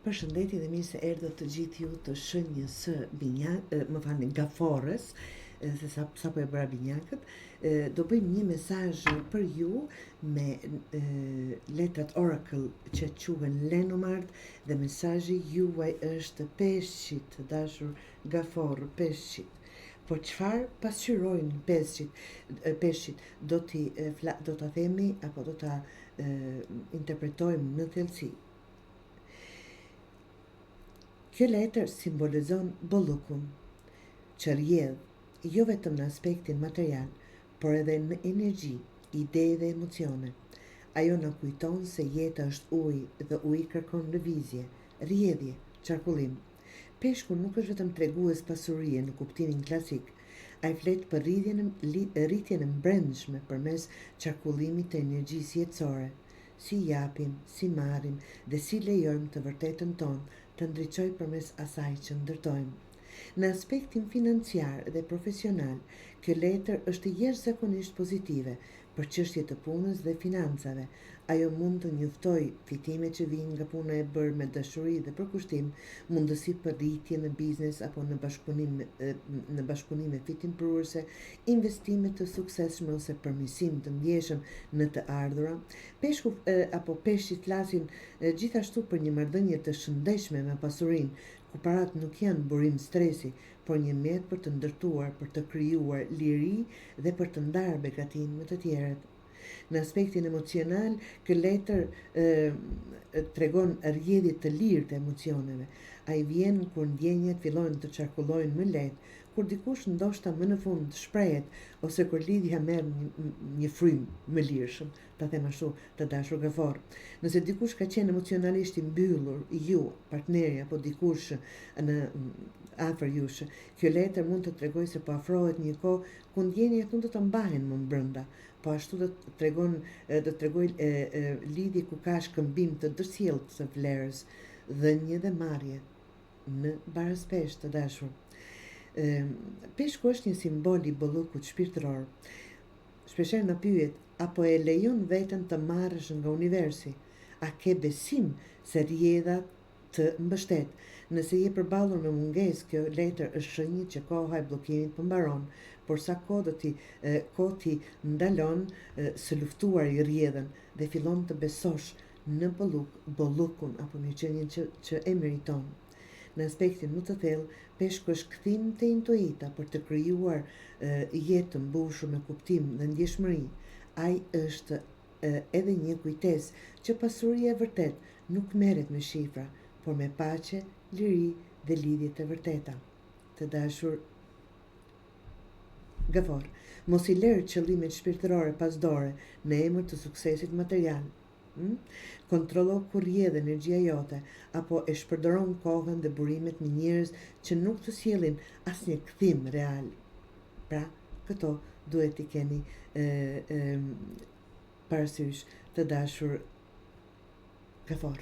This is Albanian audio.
Përshëndetje dhe mirë se erdhët të gjithë ju të shenjës së Gaforës, se sapo e bëra binjakët. Do bëjmë një mesazh për ju me letrat Oracle që quhen Lenomard dhe mesazhi juaj është peshqit, dashur Gafor, peshqit. Po çfarë pasqyrojnë peshqit? Do ta themi apo do ta interpretojmë në thellësi. Kjo letër simbolizon bollukun, që rrjedh jo vetëm në aspektin material, por edhe në energji, ide dhe emocione. Ajo na kujton se jeta është ujë dhe uji kërkon lëvizje, rrjedhje, qarkullim. Peshku nuk është vetëm tregues pasurie në kuptimin klasik. Ai flet për rritjen e brendshme përmes qarkullimit të energjisë jetësore. Si japim, si marrim dhe si lejojmë të vërtetën tonë të ndriçojë përmes asaj që ndërtojmë. Në aspektin financiar dhe profesional, kjo letër është jashtëzakonisht pozitive për çështjet të punës dhe financave. Ajo mund të njoftojë fitime që vijnë nga puna e bërë me dashuri dhe përkushtim, mundësi për rritje në biznes apo në bashkëpunime fitimprurëse, investime të suksesshme ose përmirësim të ndjeshëm në të ardhura. Peshku apo peshqit flasin gjithashtu për një marrëdhënie të shëndetshme me pasurinë, ku parat nuk janë burim stresi, por një mjet për të ndërtuar, për të krijuar liri dhe për të ndarë begatinë me të tjerët. Në aspektin emocional, kjo letër tregon rrjedhje të lirë të emocioneve. Ai vjen kur ndjenjat fillojnë të qarkullojnë më lehtë, kur dikush ndoshta më në fund shprehet, ose kur lidhja merr një frym më lirshëm, ta them ashtu, të dashur Gafor. Nëse dikush ka qenë emocionalisht i mbyllur, ju, partneri apo dikush në afër jush, kjo letër mund të tregojë se po afrohet një kohë ku ndjenjat mund të mbahen më brenda. Po ashtu do të tregojë lidhje ku ka shkëmbim të dërsjelltë të vlerës, dhënie dhe marrje në baraspesh të dashur. Peshku është një simbol i bollukut shpirtëror. Shpeshherë na pyet, apo e lejon veten të marrësh nga universi? A ke besim se rrjedha të mbështet? Nëse je përballur me mungesë, kjo letër është shenjë që koha e bllokimit po mbaron, por sa kohë ti ndalon së luftuar i rrjedhën dhe fillon të besosh në bollukun apo mirëqenien që e meriton. Në aspektin më të thellë, peshku është kthim të intuita për të krijuar jetë të mbushur me kuptim dhe ndjeshmëri. Ai është edhe një kujtesë që pasuria e vërtet nuk merret me shifra, por me paqe, liri dhe lidhje të vërteta. Të dashur Gafor, mos i lër qëllimet shpirtërore pas dore në emër të suksesit material. Kontrollo kur rrjedh energjia jote, apo e shpërdoron kohën dhe burimet me njerëz që nuk të sjellin asnjë kthim real. Pra, këto duhet t'i keni parasysh, të dashur Gafor.